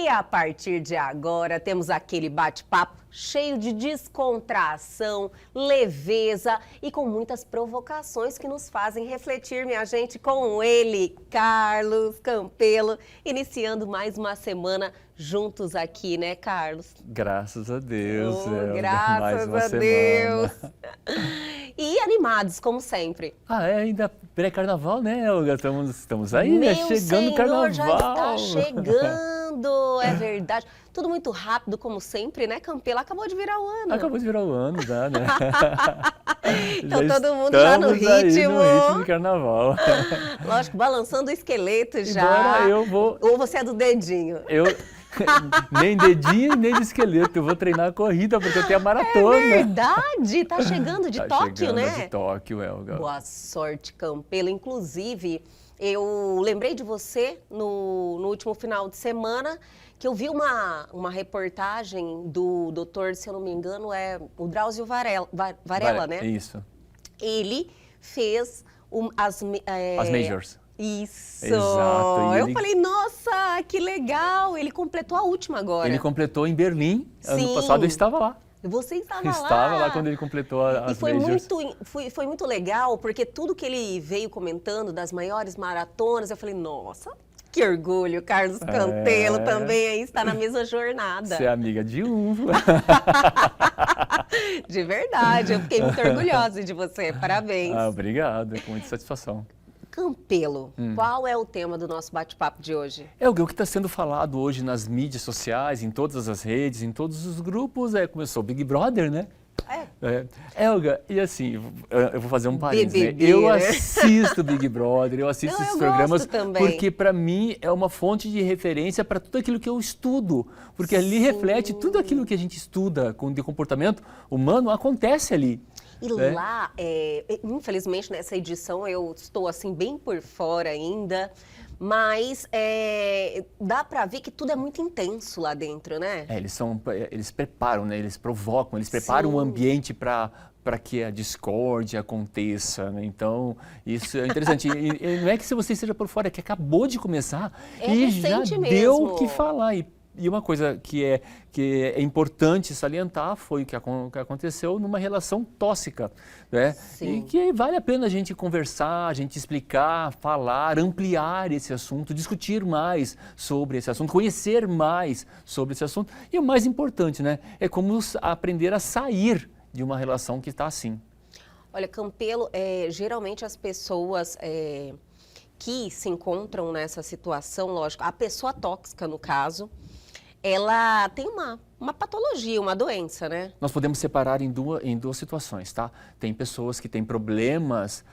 E a partir de agora temos aquele bate-papo cheio de descontração, leveza e com muitas provocações que nos fazem refletir, minha gente, com ele, Carlos Campelo, iniciando mais uma semana juntos aqui, né, Carlos? Graças a Deus, graças mais uma a semana. Deus. E animados, como sempre. Ainda pré-carnaval, né, Elga? Estamos aí, né? Meu Chegando o Senhor, carnaval. já está chegando, é verdade. Tudo muito rápido, como sempre, né, Campelo? Acabou de virar o ano. Acabou de virar o ano, já, né? Então todo mundo já no ritmo. Aí no ritmo de carnaval. Lógico, balançando o esqueleto já. Agora eu vou... Ou você é do dedinho? Nem dedinho, nem de esqueleto. Eu vou treinar a corrida, porque eu tenho a maratona. É verdade, tá chegando de Tóquio, chegando né? De Tóquio, Elga. Boa sorte, Campelo. Inclusive, eu lembrei de você no último final de semana, que eu vi uma reportagem do doutor, se eu não me engano, o Drauzio Varela, né? Isso. Ele fez as majors. Isso! Exato. Eu falei, nossa, que legal! Ele completou a última agora. Ele completou em Berlim. Sim. Ano passado eu estava lá. Você estava lá? Estava lá quando ele completou as majors. Foi muito legal, porque tudo que ele veio comentando das maiores maratonas, eu falei, nossa, que orgulho, Carlos Campelo também aí está na mesma jornada. Você é amiga de um. De verdade, eu fiquei muito orgulhosa de você, parabéns. Obrigado, com muita satisfação. Campelo, qual é o tema do nosso bate-papo de hoje? O que está sendo falado hoje nas mídias sociais, em todas as redes, em todos os grupos, começou o Big Brother, né? Elga, e assim, eu vou fazer um parênteses, né? Eu assisto Big Brother, eu assisto esses programas porque para mim é uma fonte de referência para tudo aquilo que eu estudo, porque ali reflete tudo aquilo que a gente estuda de comportamento humano, acontece ali. E lá, infelizmente nessa edição eu estou assim bem por fora ainda, mas dá pra ver que tudo é muito intenso lá dentro, né? Eles preparam, né? Eles provocam, eles preparam o ambiente para que a discórdia aconteça, né? Então, isso é interessante. E não é que se você esteja por fora, é que acabou de começar e já deu o que falar. E uma coisa que é importante salientar foi o que aconteceu numa relação tóxica, né? Sim. E que vale a pena a gente conversar, a gente explicar, falar, ampliar esse assunto, discutir mais sobre esse assunto, conhecer mais sobre esse assunto. E o mais importante, né? É como aprender a sair de uma relação que está assim. Olha, Campelo, geralmente as pessoas que se encontram nessa situação, lógico, a pessoa tóxica, no caso, ela tem uma patologia, uma doença, né? Nós podemos separar em duas situações, tá? Tem pessoas que têm problemas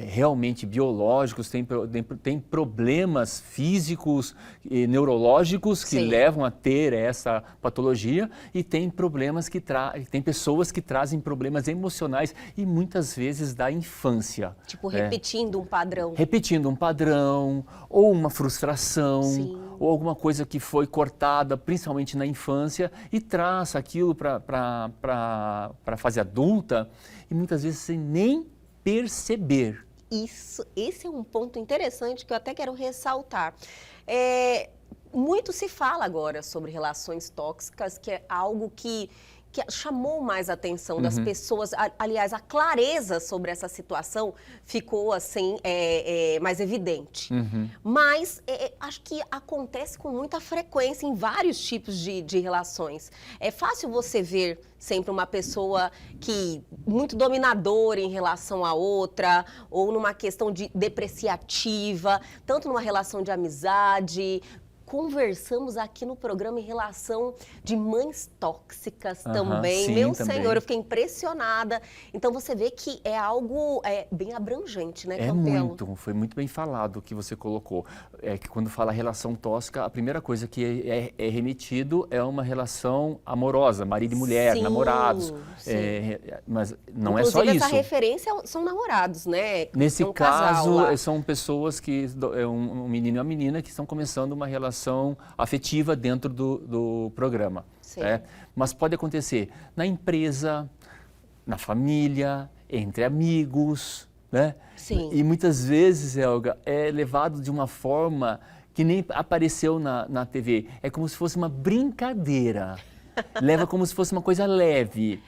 realmente biológicos, tem problemas físicos e neurológicos que levam a ter essa patologia e tem pessoas que trazem problemas emocionais e muitas vezes da infância. Tipo, repetindo um padrão. Repetindo um padrão, ou uma frustração, ou alguma coisa que foi cortada, principalmente na infância, e traz aquilo para a fase adulta e muitas vezes sem nem perceber. Esse é um ponto interessante que eu até quero ressaltar. Muito se fala agora sobre relações tóxicas, que é algo que chamou mais a atenção das pessoas. Aliás, a clareza sobre essa situação ficou assim mais evidente. Mas acho que acontece com muita frequência em vários tipos de relações. É fácil você ver sempre uma pessoa muito dominadora em relação a outra, ou numa questão depreciativa, tanto numa relação de amizade. Conversamos aqui no programa em relação de mães tóxicas também. Sim, Meu também. Senhor, eu fiquei impressionada. Então você vê que é algo bem abrangente, né, Campelo? Foi muito bem falado o que você colocou. É que quando fala relação tóxica, a primeira coisa que é remetido é uma relação amorosa, marido e mulher, namorados. Mas não é só isso. Inclusive, essa referência são namorados, né? Nesse caso, são pessoas um menino e uma menina que estão começando uma relação afetiva dentro do programa. Mas pode acontecer na empresa, na família, entre amigos, né? Sim. E muitas vezes, Elga, é levado de uma forma que nem apareceu na TV. É como se fosse uma brincadeira. Leva como se fosse uma coisa leve.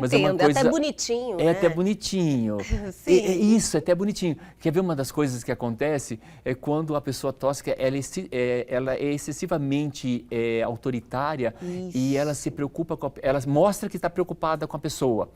Mas é uma coisa, até bonitinho, é, né? até bonitinho. Sim. Isso, é até bonitinho. Quer ver uma das coisas que acontece? É quando a pessoa tóxica, ela é excessivamente autoritária. Isso. E ela se preocupa ela mostra que está preocupada com a pessoa.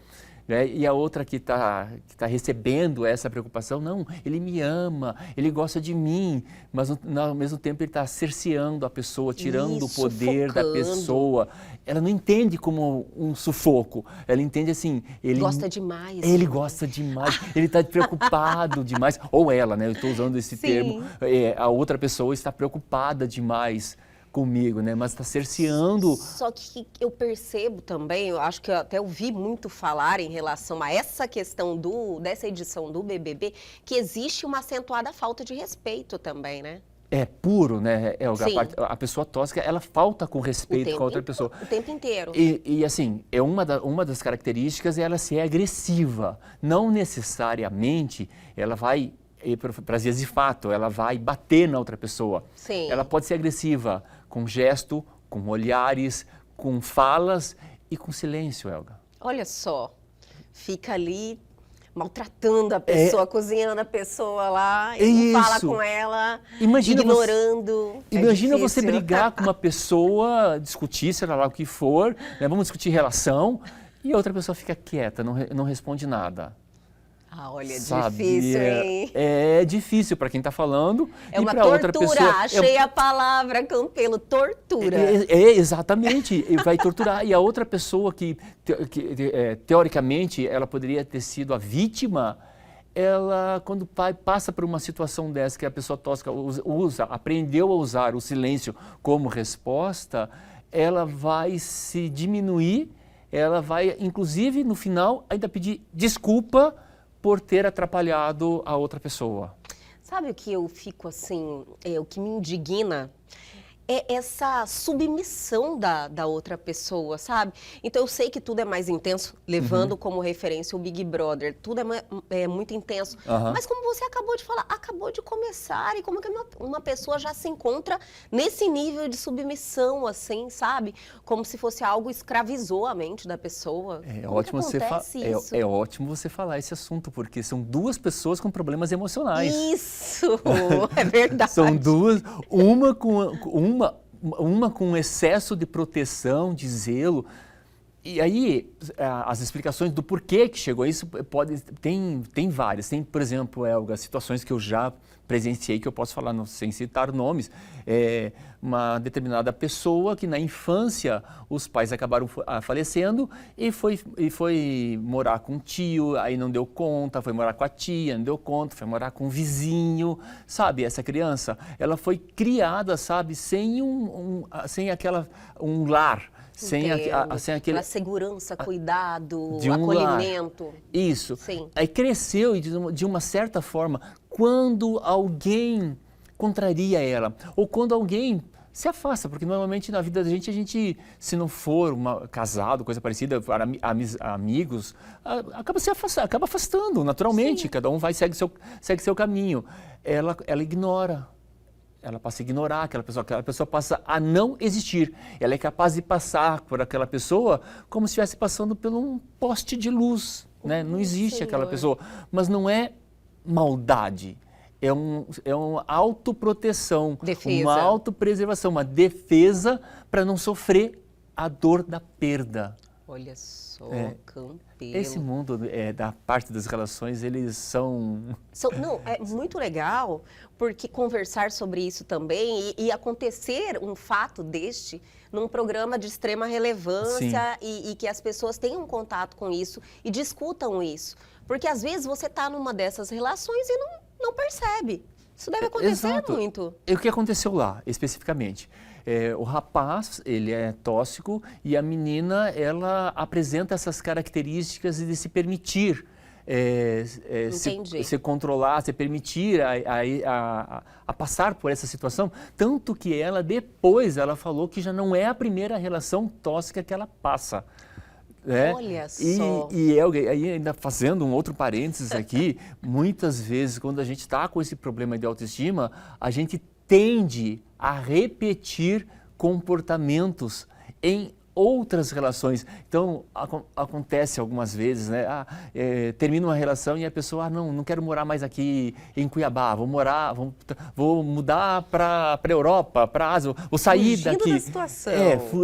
Né? E a outra que tá recebendo essa preocupação, não, ele me ama, ele gosta de mim, mas ao mesmo tempo ele está cerceando a pessoa, tirando o poder da pessoa. Ela não entende como um sufoco, ela entende assim... Ele gosta demais. Ele gosta demais, ele está preocupado demais, ou ela, né? Eu estou usando esse termo, a outra pessoa está preocupada demais comigo, né? Mas está cerceando... Só que eu percebo também, eu acho que eu até ouvi muito falar em relação a essa questão dessa edição do BBB, que existe uma acentuada falta de respeito também, né? É puro, né, Elga? A pessoa tóxica, ela falta com respeito com a outra pessoa. O tempo inteiro. E assim, uma das características é ela ser agressiva. Não necessariamente ela vai, para as vias de fato, ela vai bater na outra pessoa. Sim. Ela pode ser agressiva com gesto, com olhares, com falas e com silêncio, Elga. Olha só, fica ali maltratando a pessoa, cozinhando a pessoa lá, e não fala com ela, ignorando. Imagina você brigar com uma pessoa, discutir, sei lá o que for, né, vamos discutir relação, e a outra pessoa fica quieta, não responde nada. Ah, olha, sabe? Difícil, hein? É difícil para quem está falando e para outra pessoa. Achei a palavra, Campelo, tortura. Exatamente, e vai torturar. E a outra pessoa que teoricamente, ela poderia ter sido a vítima, ela, quando passa por uma situação dessa, que a pessoa tóxica aprendeu a usar o silêncio como resposta, ela vai se diminuir, ela vai, inclusive, no final, ainda pedir desculpa por ter atrapalhado a outra pessoa. Sabe o que eu fico assim, o que me indigna? É essa submissão da outra pessoa, sabe? Então eu sei que tudo é mais intenso, levando como referência o Big Brother, tudo é muito intenso. Mas como você acabou de falar, acabou de começar, e como que uma pessoa já se encontra nesse nível de submissão, assim, sabe? Como se fosse algo escravizou a mente da pessoa. É ótimo você falar esse assunto, porque são duas pessoas com problemas emocionais. Isso, é verdade. São duas, uma com excesso de proteção, de zelo. E aí, as explicações do porquê que chegou a isso tem várias. Tem, por exemplo, Elga, situações que eu já presenciei, que eu posso falar sem citar nomes. Uma determinada pessoa que na infância os pais acabaram falecendo e foi morar com um tio, aí não deu conta, foi morar com a tia, não deu conta, foi morar com um vizinho, sabe? Essa criança, ela foi criada, sabe, sem um lar. Sem aquela segurança, cuidado, de acolhimento. Lar. Isso. Sim. Aí cresceu e, de uma certa forma, quando alguém contraria ela, ou quando alguém se afasta, porque normalmente na vida da gente, se não for casado, coisa parecida, para amigos, acaba afastando naturalmente. Sim. Cada um segue seu caminho. Ela ignora. Ela passa a ignorar aquela pessoa passa a não existir. Ela é capaz de passar por aquela pessoa como se estivesse passando por um poste de luz, né? Não existe aquela pessoa, mas não é maldade, é uma autoproteção, uma autopreservação, uma defesa para não sofrer a dor da perda. Olha só, Campelo. Esse mundo da parte das relações, eles são... Não, é muito legal, porque conversar sobre isso também e acontecer um fato deste num programa de extrema relevância e que as pessoas tenham contato com isso e discutam isso. Porque às vezes você está numa dessas relações e não percebe. Isso deve acontecer muito. E o que aconteceu lá, especificamente? O rapaz, ele é tóxico e a menina, ela apresenta essas características de se permitir, se controlar, se permitir a passar por essa situação. Tanto que depois, ela falou que já não é a primeira relação tóxica que ela passa. Olha só. E aí, ainda fazendo um outro parênteses aqui, muitas vezes, quando a gente está com esse problema de autoestima, a gente tende a repetir comportamentos em outras relações. Então, acontece algumas vezes, né? Termina uma relação e a pessoa, não quero morar mais aqui em Cuiabá, vou mudar para a Europa, para a Ásia, vou sair Fugindo daqui. Da situação.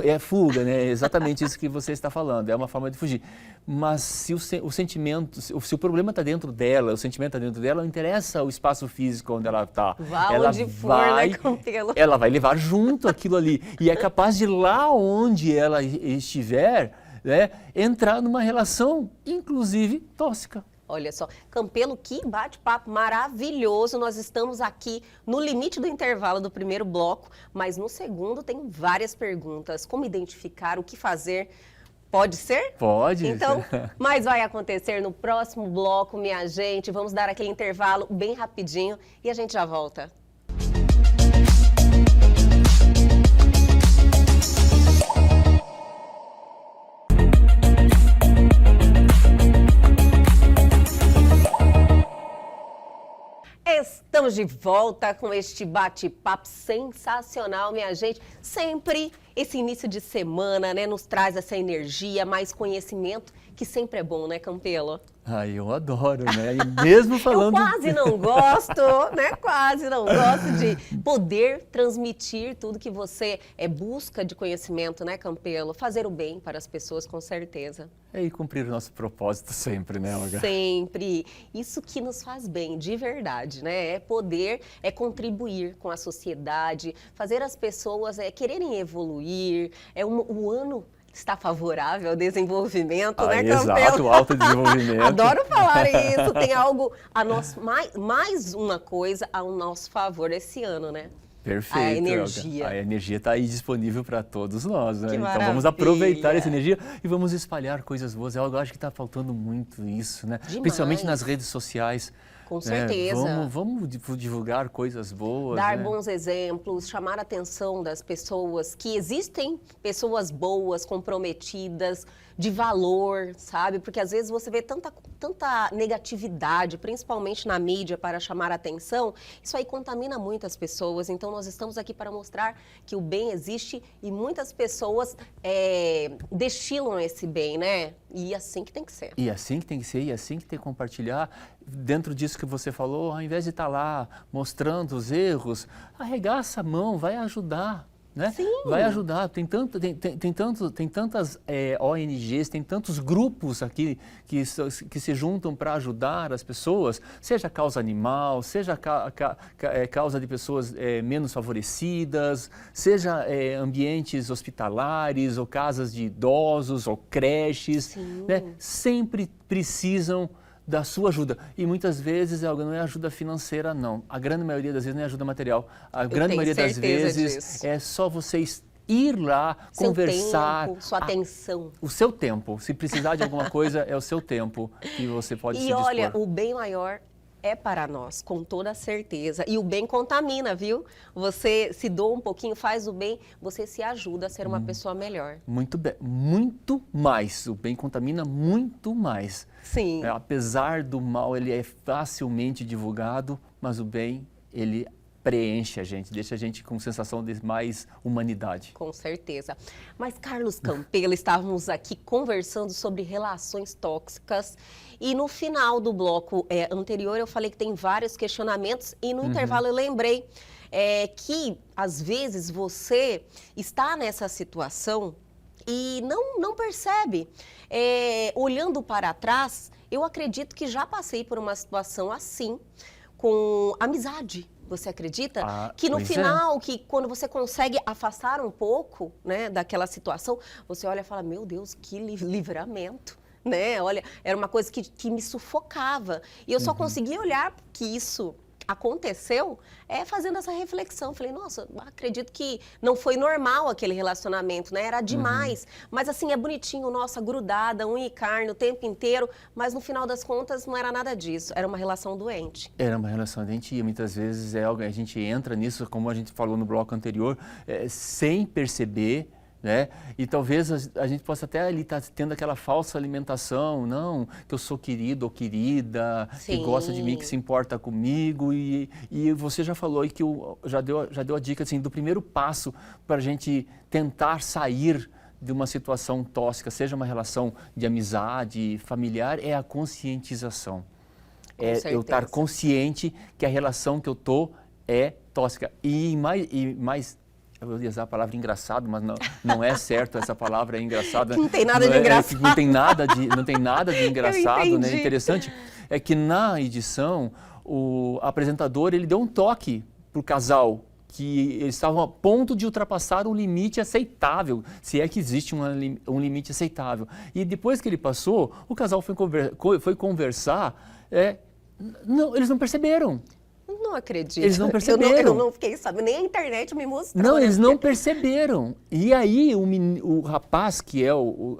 É fuga, né? É exatamente isso que você está falando, é uma forma de fugir. Mas se o sentimento, se o problema está dentro dela, o sentimento está dentro dela, não interessa o espaço físico onde ela está. Onde for, né, Campelo? Ela vai levar junto aquilo ali. E é capaz de lá onde ela estiver, né, entrar numa relação, inclusive, tóxica. Olha só, Campelo, que bate-papo maravilhoso. Nós estamos aqui no limite do intervalo do primeiro bloco, mas no segundo tem várias perguntas. Como identificar, o que fazer? Pode ser? Pode. Então, mas vai acontecer no próximo bloco, minha gente. Vamos dar aquele intervalo bem rapidinho e a gente já volta. Estamos de volta com este bate-papo sensacional, minha gente. Sempre esse início de semana, né, nos traz essa energia, mais conhecimento, que sempre é bom, né, Campelo? Eu adoro, né? E mesmo falando... Eu quase não gosto, né? Quase não gosto de poder transmitir tudo que você busca de conhecimento, né, Campelo? Fazer o bem para as pessoas, com certeza. E cumprir o nosso propósito sempre, né, Olga? Sempre. Isso que nos faz bem, de verdade, né? É poder, contribuir com a sociedade, fazer as pessoas quererem evoluir. O ano está favorável ao desenvolvimento, né, Campelo? Exato, alto desenvolvimento. Adoro falar isso. Tem algo, mais uma coisa ao nosso favor esse ano, né? Perfeito. A energia. A energia está aí disponível para todos nós, né? Que então maravilha. vamos aproveitar essa energia e vamos espalhar coisas boas. Eu acho que está faltando muito isso, né? Demais. Principalmente nas redes sociais. Com certeza. Vamos divulgar coisas boas. Dar né? bons exemplos, chamar a atenção das pessoas, que existem pessoas boas, comprometidas, de valor, sabe? Porque às vezes você vê tanta negatividade, principalmente na mídia, para chamar a atenção. Isso aí contamina muitas pessoas. Então nós estamos aqui para mostrar que o bem existe e muitas pessoas destilam esse bem, né? E assim que tem que ser. E assim que tem que ser, e assim que tem que compartilhar. Dentro disso que você falou, ao invés de estar lá mostrando os erros, arregaça a mão, vai ajudar. Né? Sim. Vai ajudar, tem tantas ONGs, tem tantos grupos aqui que se juntam para ajudar as pessoas, seja causa animal, seja causa de pessoas menos favorecidas, seja ambientes hospitalares ou casas de idosos ou creches, né? Sempre precisam da sua ajuda. E muitas vezes não é ajuda financeira, não. A grande maioria das vezes não é ajuda material. A grande maioria das vezes disso. é só vocês ir lá, seu conversar. Tempo, sua atenção. O seu tempo. Se precisar de alguma coisa, é o seu tempo que você pode se dispor. E olha, o bem maior é para nós, com toda certeza. E o bem contamina, viu? Você se doa um pouquinho, faz o bem, você se ajuda a ser uma pessoa melhor. Muito bem, muito mais. O bem contamina muito mais. Sim. Apesar do mal, ele é facilmente divulgado, mas o bem, ele preenche a gente, deixa a gente com sensação de mais humanidade. Com certeza. Mas, Carlos Campelo, estávamos aqui conversando sobre relações tóxicas e no final do bloco anterior eu falei que tem vários questionamentos e no intervalo eu lembrei que, às vezes, você está nessa situação e não percebe. Olhando para trás, eu acredito que já passei por uma situação assim com amizade. Você acredita? Que no final, que quando você consegue afastar um pouco, né, daquela situação, você olha e fala, meu Deus, que livramento, né? Olha, era uma coisa que me sufocava. E eu só consegui olhar que isso aconteceu fazendo essa reflexão. Falei, nossa, acredito que não foi normal aquele relacionamento, né? Era demais. Mas assim, é bonitinho, nossa, grudada, unha e carne o tempo inteiro, mas no final das contas não era nada disso. Era uma relação doente. Era uma relação doente e muitas vezes a gente entra nisso, como a gente falou no bloco anterior, sem perceber, né? E talvez a gente possa até ali estar tendo aquela falsa alimentação, não, que eu sou querido ou querida, que gosta de mim, que se importa comigo, e você já falou aí que já deu a dica assim, do primeiro passo para a gente tentar sair de uma situação tóxica, seja uma relação de amizade, familiar, é a conscientização. É eu estar consciente que a relação que eu estou é tóxica. E mais eu vou usar a palavra engraçado, mas não é certo, essa palavra é engraçada. Não tem nada de engraçado. Não tem nada de engraçado, né? Interessante é que na edição, o apresentador, ele deu um toque para o casal, que eles estavam a ponto de ultrapassar um limite aceitável, se é que existe um limite aceitável. E depois que ele passou, o casal foi conversar, não, eles não perceberam. Não acredito. Eles não perceberam. Eu não fiquei sabendo, nem a internet me mostrou. Não, eles não perceberam. E aí o rapaz, que é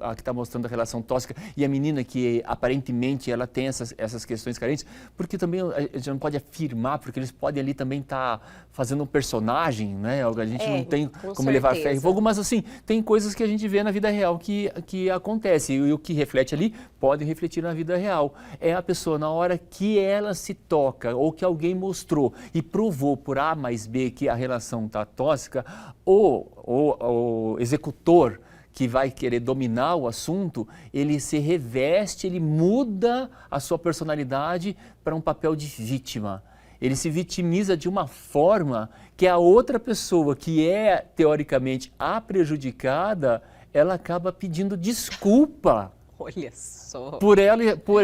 a que está mostrando a relação tóxica, e a menina que aparentemente ela tem essas questões carentes, porque também a gente não pode afirmar, porque eles podem ali também estar fazendo um personagem, né? A gente não tem como levar ferro e fogo, mas assim, tem coisas que a gente vê na vida real que acontece. E o que reflete ali pode refletir na vida real. É a pessoa, na hora que ela se toca, ou que alguém mostrou e provou por A mais B que a relação está tóxica, o executor que vai querer dominar o assunto, ele se reveste, ele muda a sua personalidade para um papel de vítima. Ele se vitimiza de uma forma que a outra pessoa, que é teoricamente a prejudicada, ela acaba pedindo desculpa. Olha só. Por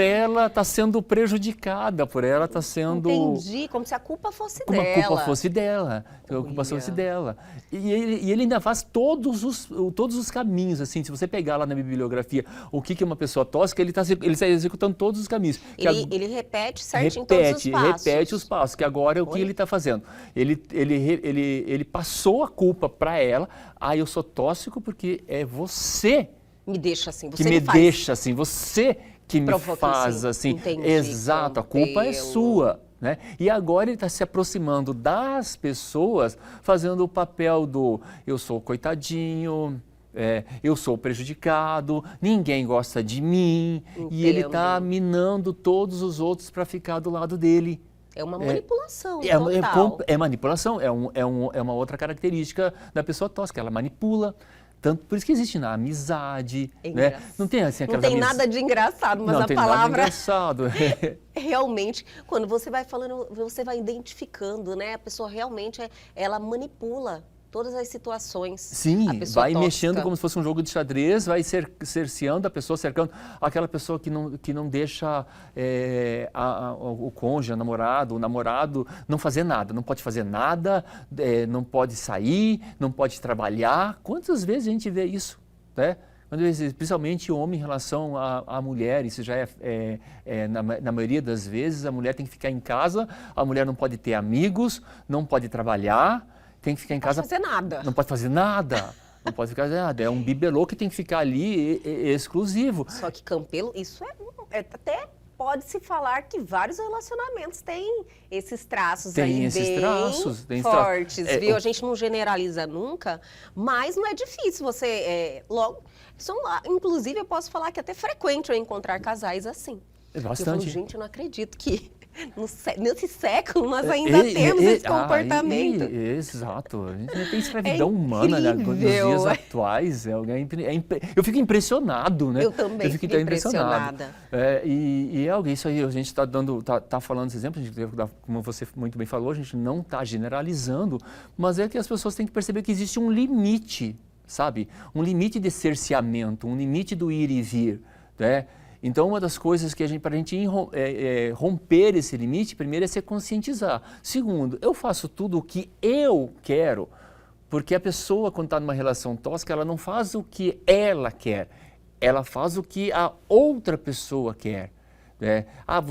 ela estar sendo prejudicada, por ela estar sendo... Entendi, como se a culpa fosse dela. Como a culpa fosse dela. A culpa fosse dela. E ele ainda faz todos os caminhos, assim, se você pegar lá na bibliografia o que é uma pessoa tóxica, ele está executando todos os caminhos. Ele repete certinho todos os passos. Repete os passos, que agora é o que ele está fazendo. Ele passou a culpa para ela, eu sou tóxico porque é você me deixa assim, você que me faz assim. Entendi, exato, a culpa é sua, né? E agora ele está se aproximando das pessoas, fazendo o papel do eu sou coitadinho, eu sou prejudicado, ninguém gosta de mim. Entendo. E ele está minando todos os outros para ficar do lado dele. É uma manipulação total. É manipulação, é uma outra característica da pessoa tóxica, ela manipula. Tanto, por isso que existe na amizade, né? Não tem assim aquelas nada de engraçado, mas não, a tem palavra... Nada de engraçado. Realmente, quando você vai falando, você vai identificando, né? A pessoa realmente, ela manipula todas as situações. Sim, vai tóxica. Mexendo como se fosse um jogo de xadrez, vai cerceando a pessoa, cercando aquela pessoa que não deixa o cônjuge, o namorado não fazer nada, não pode fazer nada, não pode sair, não pode trabalhar. Quantas vezes a gente vê isso, né? Principalmente o homem em relação à mulher, isso já na maioria das vezes, a mulher tem que ficar em casa, a mulher não pode ter amigos, não pode trabalhar, tem que ficar em casa. Não pode fazer nada. Não pode fazer nada. Não pode ficar nada. É um bibelô que tem que ficar ali exclusivo. Só que Campelo, isso até pode-se falar que vários relacionamentos têm esses traços bem fortes, viu? A gente não generaliza nunca, mas não é difícil você inclusive eu posso falar que é até frequente eu encontrar casais assim. Bastante. Eu falo, gente, eu não acredito que nesse século nós ainda temos esse comportamento. Exato. A gente não tem escravidão humana, né, nos dias atuais. Eu fico impressionado, né? Eu também fico impressionada. E alguém, isso aí, a gente está falando esse exemplo, como você muito bem falou, a gente não está generalizando, mas é que as pessoas têm que perceber que existe um limite, sabe? Um limite de cerceamento, um limite do ir e vir, né? Então, uma das coisas que para a gente romper esse limite, primeiro é se conscientizar. Segundo, eu faço tudo o que eu quero, porque a pessoa, quando está numa relação tóxica, ela não faz o que ela quer, ela faz o que a outra pessoa quer. A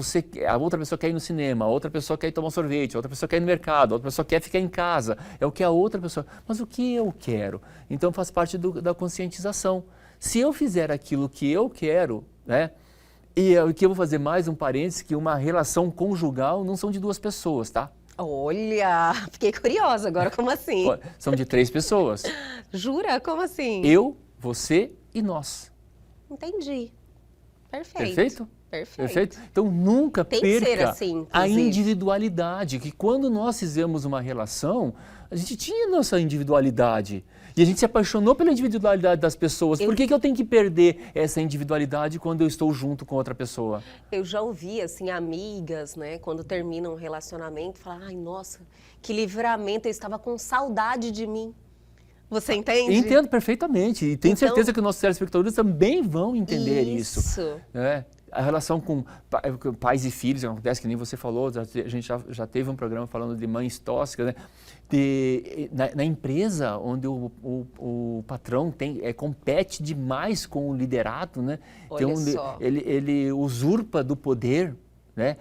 outra pessoa quer ir no cinema, a outra pessoa quer ir tomar um sorvete, a outra pessoa quer ir no mercado, a outra pessoa quer ficar em casa. É o que a outra pessoa... Mas o que eu quero? Então, faz parte da conscientização. Se eu fizer aquilo que eu quero, né? E aqui eu vou fazer mais um parênteses, que uma relação conjugal não são de duas pessoas, tá? Olha, fiquei curiosa agora, como assim? São de 3 pessoas. Jura? Como assim? Eu, você e nós. Entendi. Perfeito. Perfeito? Perfeito. Perfeito? Então nunca Tem que ser perca assim, a inclusive. individualidade, que quando nós fizemos uma relação, a gente tinha nossa individualidade. E a gente se apaixonou pela individualidade das pessoas. Por que eu tenho que perder essa individualidade quando eu estou junto com outra pessoa? Eu já ouvi, assim, amigas, né, quando terminam um relacionamento, falar, ai, nossa, que livramento, eu estava com saudade de mim. Você entende? Entendo perfeitamente. E tenho Então, certeza que os nossos telespectadores também vão entender isso. Né? A relação com pais e filhos, acontece que nem você falou, a gente já teve um programa falando de mães tóxicas, né? Na empresa onde o patrão compete demais com o liderato, né? Olha só. Ele usurpa do poder, né?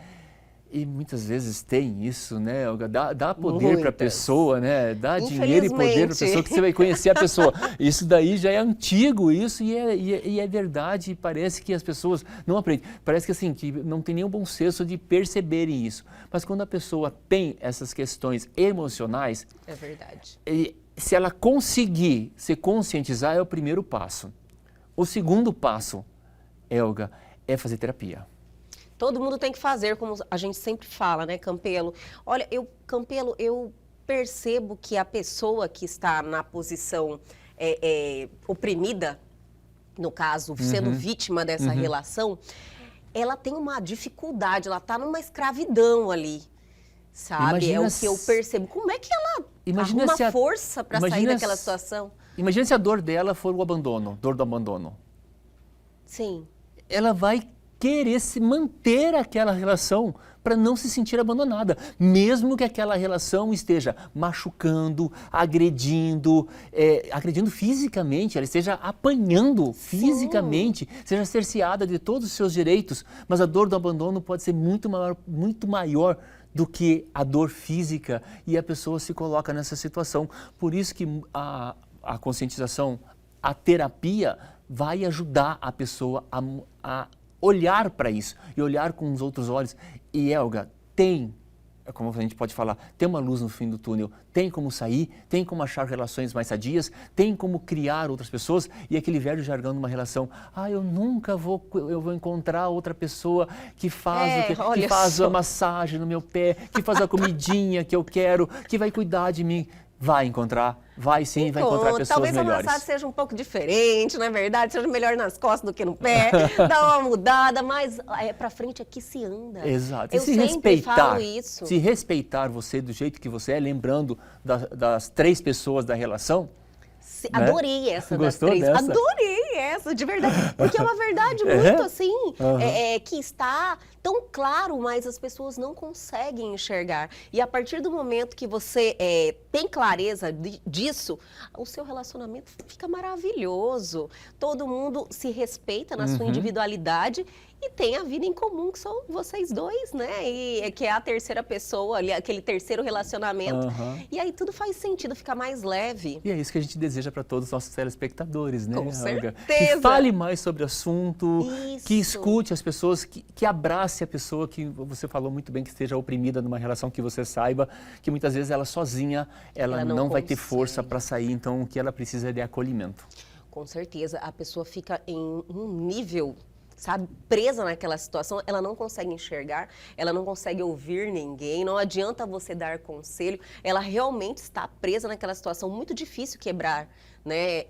E muitas vezes tem isso, né, Olga? Dá poder para a pessoa, né? Dá dinheiro e poder para a pessoa que você vai conhecer a pessoa. Isso daí já é antigo, isso, e é verdade. E parece que as pessoas não aprendem. Parece que assim, que não tem nenhum bom senso de perceberem isso. Mas quando a pessoa tem essas questões emocionais... É verdade. Se ela conseguir se conscientizar, é o primeiro passo. O segundo passo, Olga, é fazer terapia. Todo mundo tem que fazer, como a gente sempre fala, né, Campelo? Olha, Campelo, eu percebo que a pessoa que está na posição oprimida, no caso, sendo vítima dessa relação, ela tem uma dificuldade, ela está numa escravidão ali, sabe? É o que eu percebo. Como é que ela arruma força para sair daquela situação? Imagina se a dor dela for o abandono, dor do abandono. Sim. Ela vai querer se manter aquela relação para não se sentir abandonada, mesmo que aquela relação esteja machucando, agredindo fisicamente, ela esteja apanhando fisicamente, seja cerceada de todos os seus direitos, mas a dor do abandono pode ser muito maior do que a dor física e a pessoa se coloca nessa situação. Por isso que a conscientização, a terapia vai ajudar a pessoa a olhar para isso e olhar com os outros olhos. E Olga, como a gente pode falar, tem uma luz no fim do túnel, tem como sair, tem como achar relações mais sadias, tem como criar outras pessoas. E aquele velho jargão de uma relação, eu vou encontrar outra pessoa que faz a massagem no meu pé, que faz a comidinha que eu quero, que vai cuidar de mim. Vai encontrar, vai sim, vai encontrar pessoas talvez melhores. Talvez a massagem seja um pouco diferente, não é verdade? Seja melhor nas costas do que no pé, dá uma mudada, mas pra frente aqui se anda. Exato. Eu sempre falo isso. Se respeitar você do jeito que você é, lembrando das 3 pessoas da relação. Adorei essa das 3. Dessa? Adorei essa, de verdade. Porque é uma verdade muito assim, que está tão claro, mas as pessoas não conseguem enxergar. E a partir do momento que você tem clareza disso, o seu relacionamento fica maravilhoso. Todo mundo se respeita na sua individualidade e tem a vida em comum, que são vocês dois, né? E que é a terceira pessoa, ali, aquele terceiro relacionamento. E aí tudo faz sentido, fica mais leve. E é isso que a gente deseja para todos os nossos telespectadores, né, Com Olga? certeza. Que fale mais sobre o assunto, Isso. que escute as pessoas, que abrace a pessoa que você falou muito bem, que esteja oprimida numa relação, que você saiba que muitas vezes ela sozinha, ela não vai ter força para sair, então o que ela precisa é de acolhimento. Com certeza, a pessoa fica em um nível, sabe, presa naquela situação, ela não consegue enxergar, ela não consegue ouvir ninguém, não adianta você dar conselho, ela realmente está presa naquela situação, muito difícil quebrar, né,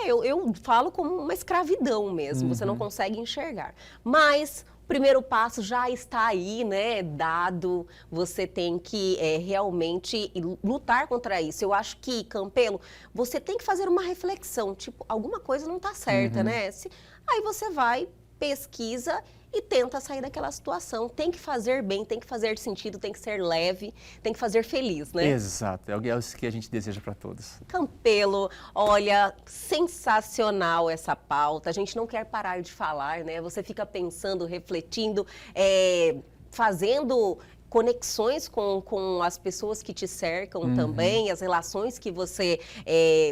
eu falo como uma escravidão mesmo, você não consegue enxergar, mas o primeiro passo já está aí, né, dado, você tem que realmente lutar contra isso. Eu acho que, Campelo, você tem que fazer uma reflexão, tipo, alguma coisa não está certa, né? Aí você vai, pesquisa e tenta sair daquela situação. Tem que fazer bem, tem que fazer sentido, tem que ser leve, tem que fazer feliz, né? Exato, é isso que a gente deseja para todos. Campelo, olha, sensacional essa pauta. A gente não quer parar de falar, né? Você fica pensando, refletindo, fazendo conexões com as pessoas que te cercam também, as relações que você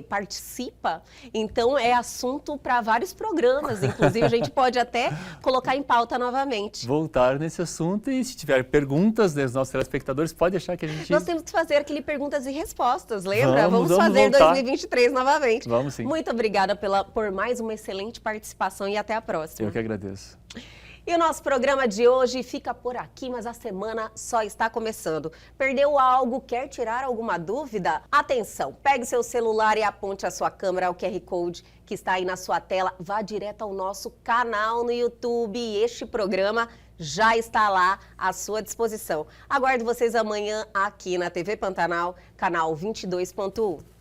participa. Então, é assunto para vários programas, inclusive a gente pode até colocar em pauta novamente. Voltar nesse assunto e se tiver perguntas dos nossos telespectadores, pode deixar que a gente... Nós temos que fazer aquele perguntas e respostas, lembra? Vamos fazer em voltar. 2023 novamente. Vamos sim. Muito obrigada por mais uma excelente participação e até a próxima. Eu que agradeço. E o nosso programa de hoje fica por aqui, mas a semana só está começando. Perdeu algo? Quer tirar alguma dúvida? Atenção, pegue seu celular e aponte a sua câmera ao QR Code que está aí na sua tela. Vá direto ao nosso canal no YouTube e este programa já está lá à sua disposição. Aguardo vocês amanhã aqui na TV Pantanal, canal 22.1.